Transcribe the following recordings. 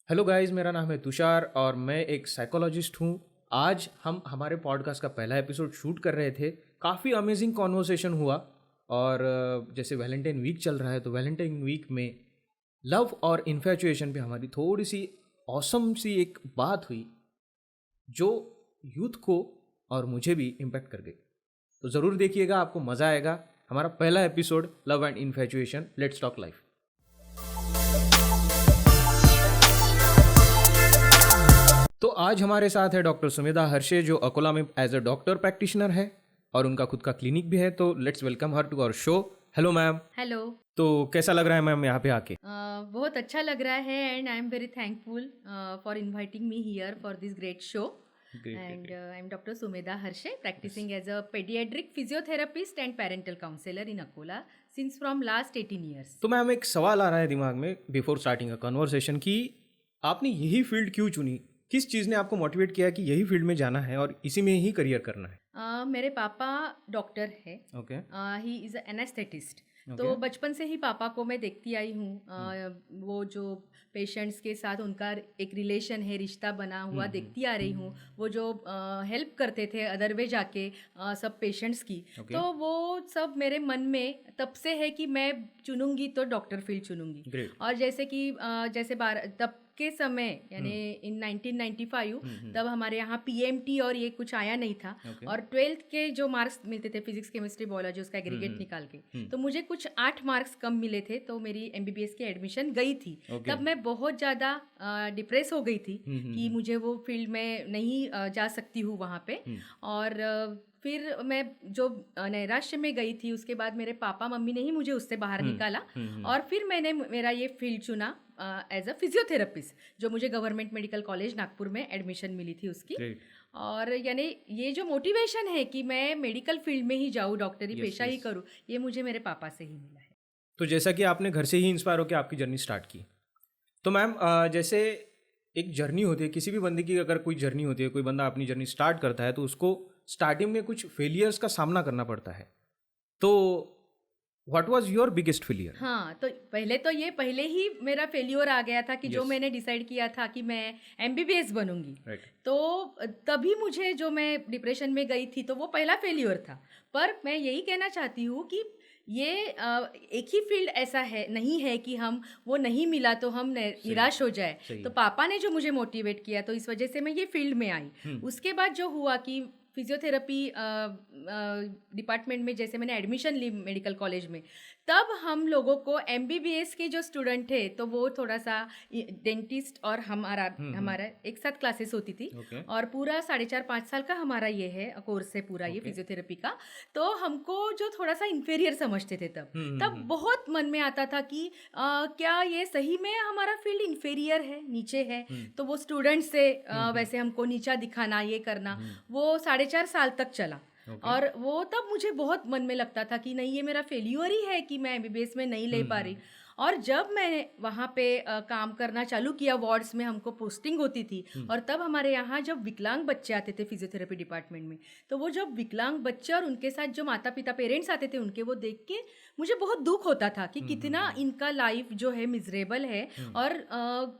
Hello guys, मेरा नाम है तुषार और मैं एक साइकोलॉजिस्ट हूँ। आज हम हमारे पॉडकास्ट का पहला एपिसोड शूट कर रहे थे। काफ़ी अमेजिंग कॉन्वर्सेशन हुआ। और जैसे वैलेंटाइन वीक चल रहा है तो वैलेंटाइन वीक में लव और इन्फैचुएशन पे हमारी थोड़ी सी औसम सी एक बात हुई जो यूथ को और मुझे भी इम्पेक्ट कर गई। तो ज़रूर देखिएगा, आपको मज़ा आएगा। हमारा पहला episode love and infatuation, let's talk life. तो आज हमारे साथ है डॉक्टर सुमेधा हर्षे, जो अकोला में एज अ डॉक्टर प्रैक्टिशनर है और उनका खुद का क्लिनिक भी है। तो let's welcome her to our show. Hello ma'am. Hello. तो कैसा लग रहा है मैम यहाँ पे आके? बहुत अच्छा लग रहा है and I am very thankful for inviting me here for this great show. And I am doctor Sumedha Harshe, practicing as a pediatric physiotherapist and parental counselor in Akola since from last 18 years. तो ma'am एक सवाल आ रहा है दिमाग में before starting a conversation कि आपने यही फील्ड क्यों चुनी? किस चीज़ ने आपको मोटिवेट किया कि यही फील्ड में जाना है और इसी में ही करियर करना है? मेरे पापा डॉक्टर है। Okay. He is anaesthetist. Okay. तो बचपन से ही पापा को मैं देखती आई हूँ। वो जो पेशेंट्स के साथ उनका एक रिलेशन है, रिश्ता बना हुआ देखती आ रही हूँ। वो जो हेल्प करते थे अदर वे जाके सब पेशेंट्स की। Okay. तो वो सब मेरे मन में तब से है कि मैं चुनूंगी तो डॉक्टर फील्ड चुनूंगी। Great. और जैसे कि जैसे तब के समय यानी इन 1995 तब हमारे यहाँ पीएमटी और ये कुछ आया नहीं था। Okay. और 12th के जो मार्क्स मिलते थे फिजिक्स केमिस्ट्री बायोलॉजी उसका एग्रीगेट निकाल के, तो मुझे कुछ 8 मार्क्स कम मिले थे। तो मेरी एमबीबीएस की एडमिशन गई थी। Okay. तब मैं बहुत ज़्यादा डिप्रेस हो गई थी कि मुझे वो फील्ड में नहीं जा सकती हूँ वहाँ पे। और फिर मैं जो नैराश्य में गई थी, उसके बाद मेरे पापा मम्मी ने ही मुझे उससे बाहर निकाला। और फिर मैंने मेरा ये फील्ड चुना एज अ फिजियोथेरेपिस्ट, जो मुझे गवर्नमेंट मेडिकल कॉलेज नागपुर में एडमिशन मिली थी उसकी। Great. और यानी ये जो मोटिवेशन है कि मैं मेडिकल फील्ड में ही जाऊँ, डॉक्टरी पेशा ही करूँ, ये मुझे मेरे पापा से ही मिला है। तो जैसा कि आपने घर से ही इंस्पायर होकर आपकी जर्नी स्टार्ट की, तो मैम जैसे एक जर्नी होती है किसी भी बंदे की, अगर कोई जर्नी होती है, कोई बंदा अपनी जर्नी स्टार्ट करता है तो उसको स्टार्टिंग में कुछ फेलियर्स का सामना करना पड़ता है। तो what was your biggest failure? हाँ, तो पहले ही मेरा फेल्योर आ गया था कि जो मैंने डिसाइड किया था कि मैं एमबीबीएस बनूंगी। राइट। तो तभी मुझे जो मैं डिप्रेशन में गई थी तो वो पहला फेल्योर था। पर मैं यही कहना चाहती हूँ कि ये एक ही फील्ड ऐसा है नहीं है कि हम वो नहीं मिला तो हम निराश हो जाए। तो पापा ने जो मुझे मोटिवेट किया तो इस वजह से मैं ये फील्ड में आई। उसके बाद जो हुआ कि फिजियोथेरेपी डिपार्टमेंट में जैसे मैंने एडमिशन ली मेडिकल कॉलेज में, तब हम लोगों को एमबीबीएस के जो स्टूडेंट थे तो वो थोड़ा सा डेंटिस्ट और हमारा एक साथ क्लासेस होती थी। Okay. और पूरा 4.5-5 साल का हमारा ये है कोर्स है पूरा ये फिजियोथेरेपी का। तो हमको जो थोड़ा सा इन्फीरियर समझते थे तब बहुत मन में आता था कि क्या ये सही में हमारा फील्ड इन्फीरियर है, नीचे है। तो वो स्टूडेंट से वैसे हमको नीचा दिखाना, ये करना, वो 4.5 साल तक चला। और वो तब मुझे बहुत मन में लगता था कि नहीं, ये मेरा फेल्यूर ही है कि मैं एमबीबीएस में नहीं ले पा रही। और जब मैंने वहाँ पे काम करना चालू किया, वार्ड्स में हमको पोस्टिंग होती थी। और तब हमारे यहाँ जब विकलांग बच्चे आते थे फिजियोथेरेपी डिपार्टमेंट में, तो वो जब विकलांग बच्चे और उनके साथ जो माता पिता पेरेंट्स आते थे उनके, वो देख के मुझे बहुत दुख होता था कि कितना इनका लाइफ जो है मिजरेबल है। और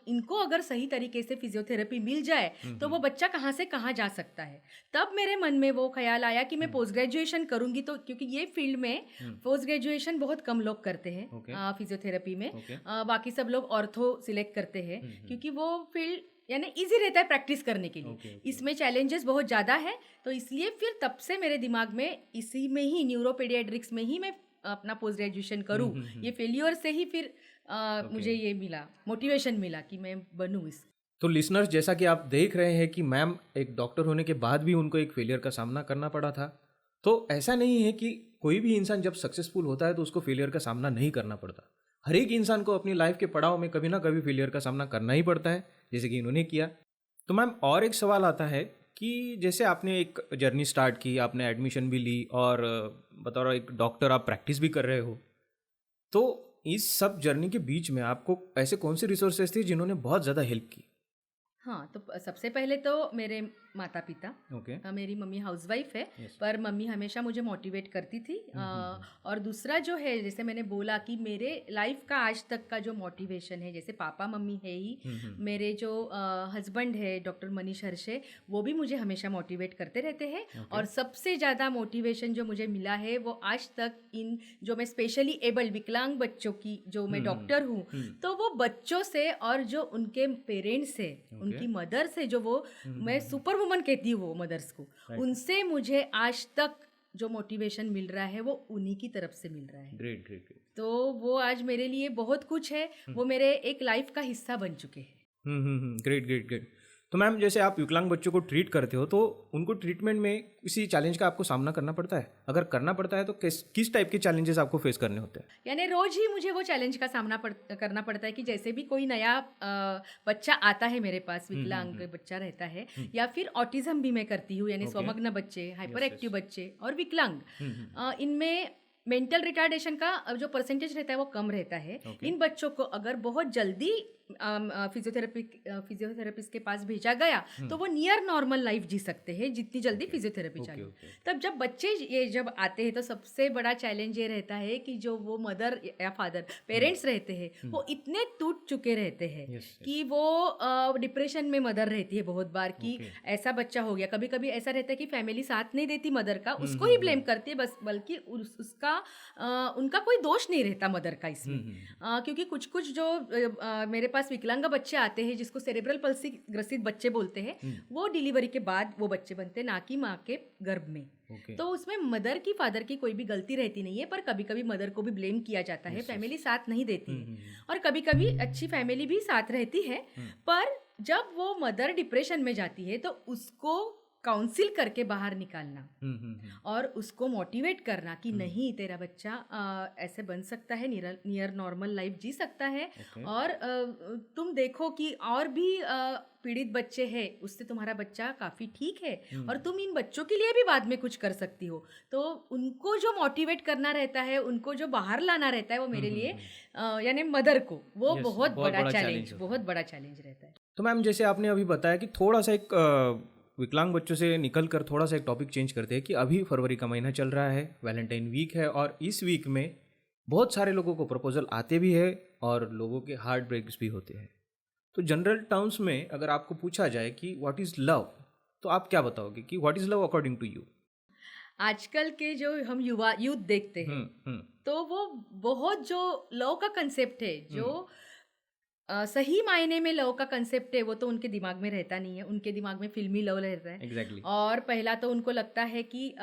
इनको अगर सही तरीके से फिजियोथेरेपी मिल जाए तो वो बच्चा कहाँ से कहाँ जा सकता है। तब मेरे मन में वो ख्याल आया कि मैं पोस्ट ग्रेजुएशन करूँगी। तो क्योंकि ये फील्ड में पोस्ट ग्रेजुएशन बहुत कम लोग करते हैं फिजियोथेरेपी में। बाकी सब लोग ऑर्थो सिलेक्ट करते हैं क्योंकि वो फील्ड यानी इजी रहता है प्रैक्टिस करने के लिए। इसमें चैलेंजेस बहुत ज़्यादा है। तो इसलिए फिर तब से मेरे दिमाग में इसी में ही न्यूरोपीडियाट्रिक्स में ही मैं अपना पोस्ट ग्रेजुएशन करूँ। ये फेल्योर से ही फिर मुझे ये मिला, मोटिवेशन मिला कि मैं बनूँ इस। तो लिसनर्स, जैसा कि आप देख रहे हैं कि मैम एक डॉक्टर होने के बाद भी उनको एक फेलियर का सामना करना पड़ा था। तो ऐसा नहीं है कि कोई भी इंसान जब सक्सेसफुल होता है तो उसको फेलियर का सामना नहीं करना पड़ता। हर एक इंसान को अपनी लाइफ के पड़ाव में कभी ना कभी फेलियर का सामना करना ही पड़ता है, जैसे कि इन्होंने किया। तो मैम और एक सवाल आता है कि जैसे आपने एक जर्नी स्टार्ट की, आपने एडमिशन भी ली और बतौर एक डॉक्टर आप प्रैक्टिस भी कर रहे हो, तो इस सब जर्नी के बीच में आपको ऐसे कौन से रिसोर्सेज थे जिन्होंने बहुत ज़्यादा हेल्प की? हाँ, तो सबसे पहले तो मेरे माता पिता। ओके। मेरी मम्मी हाउसवाइफ है, Yes. पर मम्मी हमेशा मुझे मोटिवेट करती थी। और दूसरा जो है, जैसे मैंने बोला कि मेरे लाइफ का आज तक का जो मोटिवेशन है, जैसे पापा मम्मी है ही, मेरे जो हस्बैंड है डॉक्टर मनीष हर्षे, वो भी मुझे हमेशा मोटिवेट करते रहते हैं। और सबसे ज़्यादा मोटिवेशन जो मुझे मिला है वो आज तक इन जो मैं स्पेशली एबल्ड विकलांग बच्चों की जो मैं डॉक्टर हूँ, तो वो बच्चों से और जो उनके पेरेंट्स है, उनकी मदर से, जो वो मैं सुपर वुमन कहती हूँ वो मदर्स को, उनसे मुझे आज तक जो मोटिवेशन मिल रहा है वो उन्हीं की तरफ से मिल रहा है। Great great great. तो वो आज मेरे लिए बहुत कुछ है, वो मेरे एक लाइफ का हिस्सा बन चुके हैं। Great great great. तो मैम, जैसे आप विकलांग बच्चों को ट्रीट करते हो, तो उनको ट्रीटमेंट में किसी चैलेंज का आपको सामना करना पड़ता है? अगर करना पड़ता है तो किस टाइप के चैलेंजेस आपको फेस करने होते हैं? यानी रोज ही मुझे वो चैलेंज का सामना करना पड़ता है कि जैसे भी कोई नया बच्चा आता है मेरे पास, विकलांग बच्चा रहता है, या फिर ऑटिज्म भी मैं करती हूँ, यानी स्वमग्न बच्चे, हाइपर एक्टिव बच्चे और विकलांग, इनमें मेंटल रिटार्डेशन का जो परसेंटेज रहता है वो कम रहता है। इन बच्चों को अगर बहुत जल्दी फिजियोथेरेपिस्ट के पास भेजा गया तो वो नियर नॉर्मल लाइफ जी सकते हैं, जितनी जल्दी फिजियोथेरेपी चालू। तब जब बच्चे ये जब आते हैं तो सबसे बड़ा चैलेंज ये रहता है कि जो वो मदर या फादर पेरेंट्स रहते हैं वो इतने टूट चुके रहते हैं कि वो डिप्रेशन में मदर रहती है बहुत बार, कि ऐसा बच्चा हो गया। कभी कभी ऐसा रहता है कि फैमिली साथ नहीं देती मदर का, उसको ही ब्लेम करती है बस, बल्कि उसका उनका कोई दोष नहीं रहता मदर का इसमें। क्योंकि कुछ कुछ जो मेरे पास विकलांग बच्चे आते हैं जिसको सेरेब्रल पल्सी ग्रसित बच्चे बोलते हैं, वो डिलीवरी के बाद वो बच्चे बनते हैं, ना कि माँ के गर्भ में। तो उसमें मदर की फादर की कोई भी गलती रहती नहीं है, पर कभी कभी मदर को भी ब्लेम किया जाता है, फैमिली साथ नहीं देती है। और कभी कभी अच्छी फैमिली भी साथ रहती है, पर जब वो मदर डिप्रेशन में जाती है तो उसको काउंसिल करके बाहर निकालना और उसको मोटिवेट करना कि नहीं, तेरा बच्चा ऐसे बन सकता है, नियर नॉर्मल लाइफ जी सकता है। और तुम देखो कि और भी पीड़ित बच्चे हैं, उससे तुम्हारा बच्चा काफ़ी ठीक है, और तुम इन बच्चों के लिए भी बाद में कुछ कर सकती हो। तो उनको जो मोटिवेट करना रहता है, उनको जो बाहर लाना रहता है, वो मेरे लिए यानी मदर को वो बहुत बड़ा चैलेंज रहता है। तो मैम, जैसे आपने अभी बताया कि थोड़ा सा एक विकलांग बच्चों से निकल कर थोड़ा सा एक टॉपिक चेंज करते हैं कि अभी फरवरी का महीना चल रहा है, वैलेंटाइन वीक है, और इस वीक में बहुत सारे लोगों को प्रपोजल आते भी है और लोगों के हार्ट ब्रेक्स भी होते हैं। तो जनरल टर्म्स में अगर आपको पूछा जाए कि व्हाट इज़ लव, तो आप क्या बताओगे कि what is love according to you? आजकल के जो हम यूथ देखते हैं, तो वो बहुत जो लव का कंसेप्ट है, जो सही मायने में लव का कंसेप्ट है, वो तो उनके दिमाग में रहता नहीं है। उनके दिमाग में फिल्मी लव रहता है। Exactly. और पहला तो उनको लगता है कि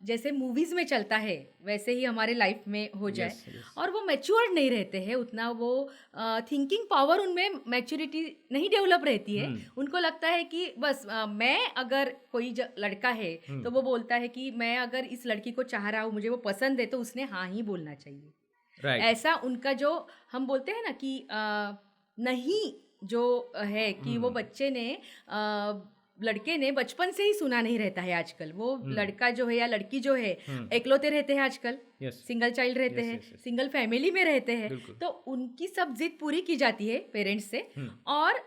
जैसे मूवीज में चलता है वैसे ही हमारे लाइफ में हो जाए। yes. और वो मैच्योर्ड नहीं रहते हैं उतना, वो थिंकिंग पावर उनमें मैच्योरिटी नहीं डेवलप रहती है। उनको लगता है कि बस मैं अगर कोई लड़का है तो वो बोलता है कि मैं अगर इस लड़की को चाह रहा हूँ, मुझे वो पसंद है, तो उसने हाँ ही बोलना चाहिए। right. ऐसा उनका जो हम बोलते हैं ना कि नहीं जो है कि वो बच्चे ने लड़के ने बचपन से ही सुना नहीं रहता है आजकल। वो लड़का जो है या लड़की जो है एकलौते रहते हैं आजकल, सिंगल चाइल्ड रहते हैं, सिंगल फैमिली में रहते हैं, तो उनकी सब जिद पूरी की जाती है पेरेंट्स से। और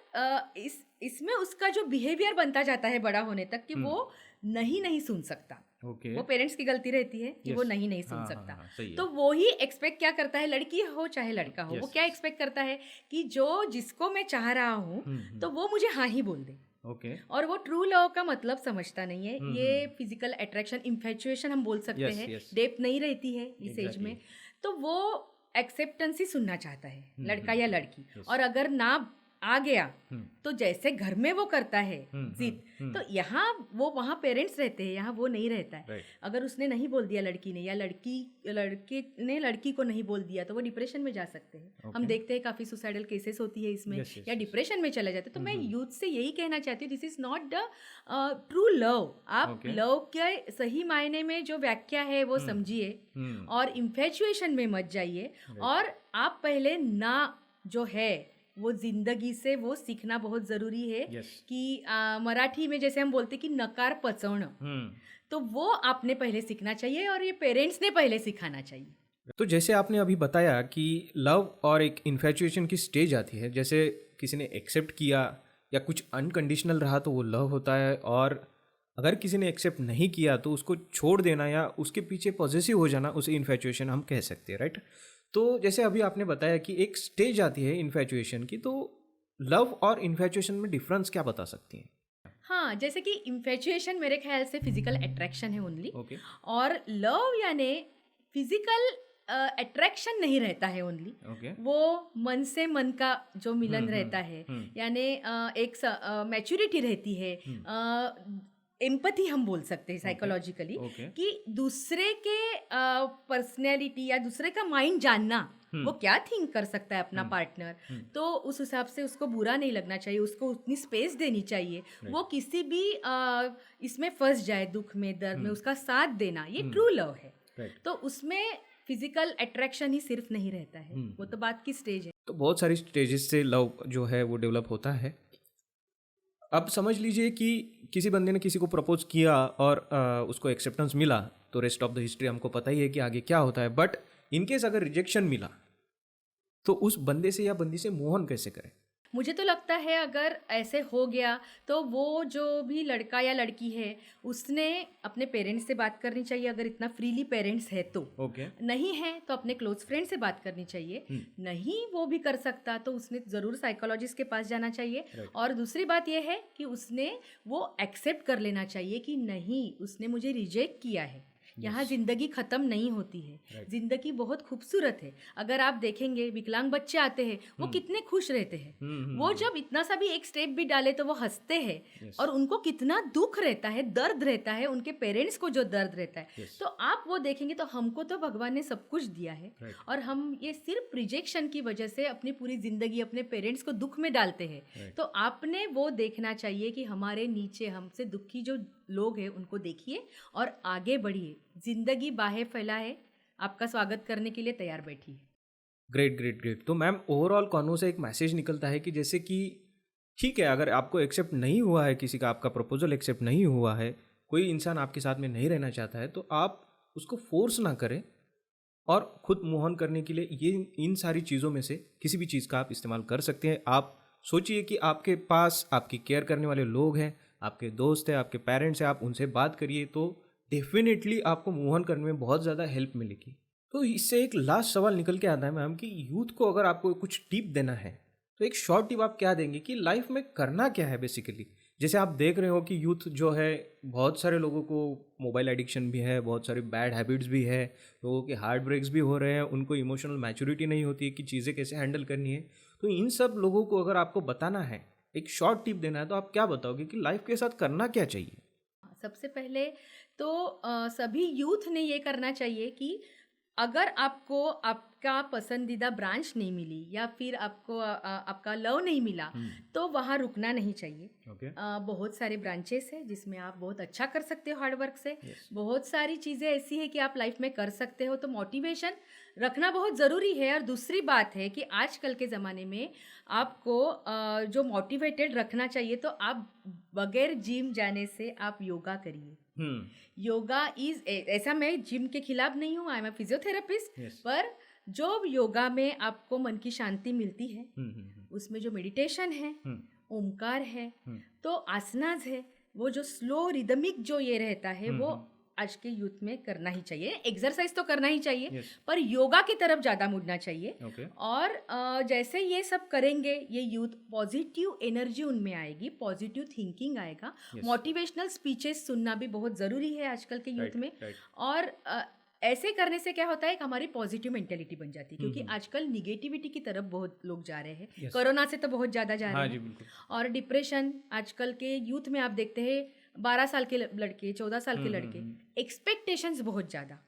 इसमें उसका जो बिहेवियर बनता जाता है बड़ा होने तक कि वो नहीं सुन सकता। वो पेरेंट्स की गलती रहती है कि वो नहीं सुन सकता। तो वो ही एक्सपेक्ट क्या करता है, लड़की हो चाहे लड़का हो, वो क्या एक्सपेक्ट करता है कि जो जिसको मैं चाह रहा हूँ तो वो मुझे हाँ ही बोल दे। और वो ट्रू लव का मतलब समझता नहीं है। ये फिजिकल अट्रैक्शन, इन्फैचुएशन हम बोल सकते हैं, डेप्थ नहीं रहती है इस एज में। तो वो एक्सेप्टेंस ही सुनना चाहता है लड़का या लड़की। और अगर ना आ गया तो जैसे घर में वो करता है जिद, तो यहाँ वो वहाँ पेरेंट्स रहते हैं, यहाँ वो नहीं रहता है। अगर उसने नहीं बोल दिया लड़की ने, या लड़के ने लड़की को नहीं बोल दिया, तो वो डिप्रेशन में जा सकते हैं। हम देखते हैं काफ़ी सुसाइडल केसेस होती है इसमें, या डिप्रेशन में चले जाते हैं। तो मैं यूथ से यही कहना चाहती हूँ, this is not the true love. आप लव के सही मायने में जो व्याख्या है वो समझिए, और इन्फैचुएशन में मत जाइए। और आप पहले ना जो है वो जिंदगी से वो सीखना बहुत जरूरी है। कि मराठी में जैसे हम बोलते कि नकार पचवणं, तो वो आपने पहले सीखना चाहिए, और ये पेरेंट्स ने पहले सिखाना चाहिए। तो जैसे आपने अभी बताया कि लव और एक इन्फैचुएशन की स्टेज आती है, जैसे किसी ने एक्सेप्ट किया या कुछ अनकंडीशनल रहा तो वो लव होता है, और अगर किसी ने एक्सेप्ट नहीं किया तो उसको छोड़ देना या उसके पीछे पॉजेसिव हो जाना, उसे इन्फैचुएशन हम कह सकते हैं, राइट? तो जैसे अभी आपने बताया कि एक स्टेज आती है इन्फैचुएशन की, तो लव और इन्फैचुएशन में डिफरेंस क्या बता सकती हैं? हाँ, जैसे कि इन्फैचुएशन मेरे ख्याल से फिजिकल अट्रैक्शन है ओनली, ओके। और लव यानी फिजिकल अट्रैक्शन नहीं रहता है ओनली, ओके। वो मन से मन का जो मिलन रहता है, यानी एक मैच्योरिटी रहती है, एम्पैथी हम बोल सकते हैं साइकोलॉजिकली, ओके। कि दूसरे के पर्सनैलिटी या दूसरे का माइंड जानना, वो क्या थिंक कर सकता है अपना पार्टनर, तो उस हिसाब से उसको बुरा नहीं लगना चाहिए, उसको उतनी स्पेस देनी चाहिए, वो किसी भी इसमें फंस जाए, दुख में दर्द में उसका साथ देना, ये ट्रू लव है। तो उसमें फिजिकल अट्रैक्शन ही सिर्फ नहीं रहता है, वो तो बात की स्टेज है। तो बहुत सारी स्टेजेस से लव जो है वो डेवलप होता है। अब समझ लीजिए कि किसी बंदे ने किसी को प्रपोज किया और उसको एक्सेप्टेंस मिला, तो रेस्ट ऑफ द हिस्ट्री हमको पता ही है कि आगे क्या होता है। बट इनकेस अगर रिजेक्शन मिला तो उस बंदे से या बंदी से मूव ऑन कैसे करें? मुझे तो लगता है अगर ऐसे हो गया तो वो जो भी लड़का या लड़की है उसने अपने पेरेंट्स से बात करनी चाहिए, अगर इतना फ्रीली पेरेंट्स है तो। ओके। नहीं है तो अपने क्लोज फ्रेंड से बात करनी चाहिए। नहीं वो भी कर सकता तो उसने ज़रूर साइकोलॉजिस्ट के पास जाना चाहिए। और दूसरी बात यह है कि उसने वो एक्सेप्ट कर लेना चाहिए कि नहीं, उसने मुझे रिजेक्ट किया है। यहाँ ज़िंदगी ख़त्म नहीं होती है, ज़िंदगी बहुत खूबसूरत है। अगर आप देखेंगे विकलांग बच्चे आते हैं वो कितने खुश रहते हैं, वो जब इतना सा भी एक स्टेप भी डाले तो वो हंसते हैं, और उनको कितना दुख रहता है, दर्द रहता है, उनके पेरेंट्स को जो दर्द रहता है। तो आप वो देखेंगे तो हमको तो भगवान ने सब कुछ दिया है, और हम ये सिर्फ रिजेक्शन की वजह से अपनी पूरी ज़िंदगी अपने पेरेंट्स को दुख में डालते हैं। तो आपने वो देखना चाहिए कि हमारे नीचे हमसे दुखी जो लोग हैं उनको देखिए और आगे बढ़िए। जिंदगी बाहें फैलाए, आपका स्वागत करने के लिए तैयार बैठी है। Great great great. तो मैम ओवरऑल कॉन्वो से एक मैसेज निकलता है कि जैसे कि ठीक है, अगर आपको एक्सेप्ट नहीं हुआ है, किसी का आपका प्रपोजल एक्सेप्ट नहीं हुआ है, कोई इंसान आपके साथ में नहीं रहना चाहता है, तो आप उसको फोर्स ना करें, और खुद मूव ऑन करने के लिए ये इन सारी चीज़ों में से किसी भी चीज़ का आप इस्तेमाल कर सकते हैं। आप सोचिए कि आपके पास आपकी केयर करने वाले लोग हैं, आपके दोस्त हैं, आपके पेरेंट्स हैं, आप उनसे बात करिए, तो डेफिनेटली आपको मूव ऑन करने में बहुत ज़्यादा हेल्प मिलेगी। तो इससे एक लास्ट सवाल निकल के आता है मैम कि यूथ को अगर आपको कुछ टिप देना है तो एक शॉर्ट टिप आप क्या देंगे कि लाइफ में करना क्या है बेसिकली? जैसे आप देख रहे हो कि यूथ जो है, बहुत सारे लोगों को मोबाइल एडिक्शन भी है, बहुत सारे बैड हैबिट्स भी है, लोगों के हार्ट ब्रेक्स भी हो रहे हैं, उनको इमोशनल मैच्योरिटी नहीं होती है कि चीज़ें कैसे हैंडल करनी है। तो इन सब लोगों को अगर आपको बताना है, एक शॉर्ट टिप देना है, तो आप क्या बताओगे कि लाइफ के साथ करना क्या चाहिए? सबसे पहले तो सभी यूथ ने ये करना चाहिए कि अगर आपको आपका पसंदीदा ब्रांच नहीं मिली या फिर आपको आपका लव नहीं मिला, तो वहाँ रुकना नहीं चाहिए। बहुत सारे ब्रांचेस हैं जिसमें आप बहुत अच्छा कर सकते हो हार्ड वर्क से। बहुत सारी चीज़ें ऐसी है कि आप लाइफ में कर सकते हो, तो मोटिवेशन रखना बहुत ज़रूरी है। और दूसरी बात है कि आजकल के ज़माने में आपको जो मोटिवेटेड रखना चाहिए, तो आप बगैर जिम जाने से आप योगा करिए। योगा इज ऐसा, मैं जिम के खिलाफ नहीं हूँ, आई एम अ फिजियोथेरेपिस्ट, पर जो योगा में आपको मन की शांति मिलती है, उसमें जो मेडिटेशन है, ओमकार है, तो आसनास है, वो जो स्लो रिदमिक जो ये रहता है, वो आज के यूथ में करना ही चाहिए। एक्सरसाइज तो करना ही चाहिए, पर योगा की तरफ ज़्यादा मुड़ना चाहिए। और जैसे ये सब करेंगे, ये यूथ पॉजिटिव एनर्जी उनमें आएगी, पॉजिटिव थिंकिंग आएगा। मोटिवेशनल स्पीचेस सुनना भी बहुत ज़रूरी है आजकल के यूथ में। और ऐसे करने से क्या होता है कि हमारी पॉजिटिव मेंटेलिटी बन जाती है, क्योंकि आजकल निगेटिविटी की तरफ बहुत लोग जा रहे हैं। कोरोना से तो बहुत ज़्यादा जा रहे हैं। और डिप्रेशन आजकल के यूथ में आप देखते हैं, 12 साल के लड़के, 14 साल के लड़के, एक्सपेक्टेशंस बहुत ज़्यादा,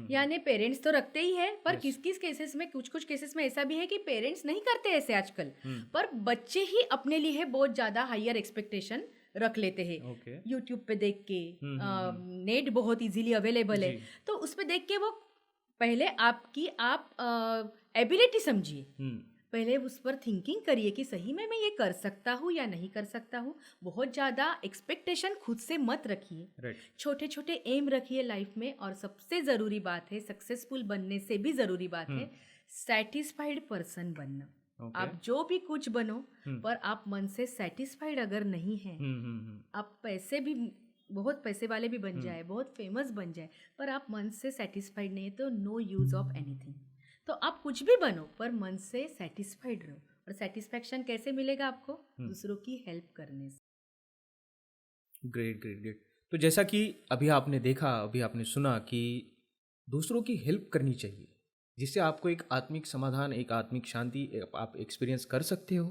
यानी पेरेंट्स तो रखते ही है, पर किस किस केसेस में, कुछ केसेस में ऐसा भी है कि पेरेंट्स नहीं करते ऐसे आजकल, पर बच्चे ही अपने लिए बहुत ज़्यादा हायर एक्सपेक्टेशन रख लेते हैं। यूट्यूब पे देख के, नेट बहुत इजीली अवेलेबल है, तो उस पे देख के वो पहले आप एबिलिटी समझिए, पहले उस पर थिंकिंग करिए कि सही में मैं ये कर सकता हूँ या नहीं कर सकता हूँ। बहुत ज़्यादा एक्सपेक्टेशन खुद से मत रखिए, छोटे छोटे एम रखिए लाइफ में। और सबसे ज़रूरी बात है, सक्सेसफुल बनने से भी ज़रूरी बात है, सेटिस्फाइड पर्सन बनना। ओके। आप जो भी कुछ बनो, पर आप मन से सेटिस्फाइड अगर नहीं है, आप पैसे भी बहुत पैसे वाले भी बन जाए, बहुत फेमस बन जाए, पर आप मन से सेटिस्फाइड नहीं है तो नो यूज ऑफ एनीथिंग। तो आप कुछ भी बनो पर मन से सेटिस्फाइड रहो। और सेटिस्फेक्शन कैसे मिलेगा आपको? दूसरों की हेल्प करने से। Great great great. तो जैसा कि अभी आपने देखा, अभी आपने सुना कि दूसरों की हेल्प करनी चाहिए, जिससे आपको एक आत्मिक समाधान, एक आत्मिक शांति आप एक्सपीरियंस कर सकते हो।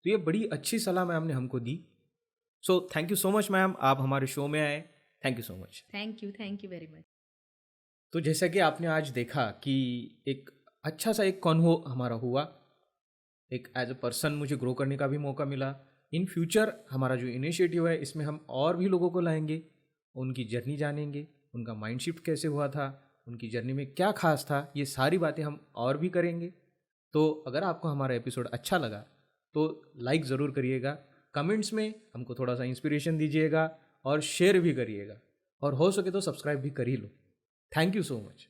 तो ये बड़ी अच्छी सलाह मैम ने हमको दी। So thank you so much ma'am, आप हमारे शो में आए। Thank you so much. Thank you very much. तो जैसा कि आपने आज देखा कि एक अच्छा सा एक कॉन्वो हमारा हुआ, एक एज अ पर्सन मुझे ग्रो करने का भी मौका मिला। इन फ्यूचर हमारा जो इनिशिएटिव है इसमें हम और भी लोगों को लाएंगे, उनकी जर्नी जानेंगे, उनका माइंड शिफ्ट कैसे हुआ था, उनकी जर्नी में क्या खास था, ये सारी बातें हम और भी करेंगे। तो अगर आपको हमारा एपिसोड अच्छा लगा तो लाइक ज़रूर करिएगा, कमेंट्स में हमको थोड़ा सा इंस्पिरेशन दीजिएगा और शेयर भी करिएगा, और हो सके तो सब्सक्राइब भी कर ही लो। Thank you so much.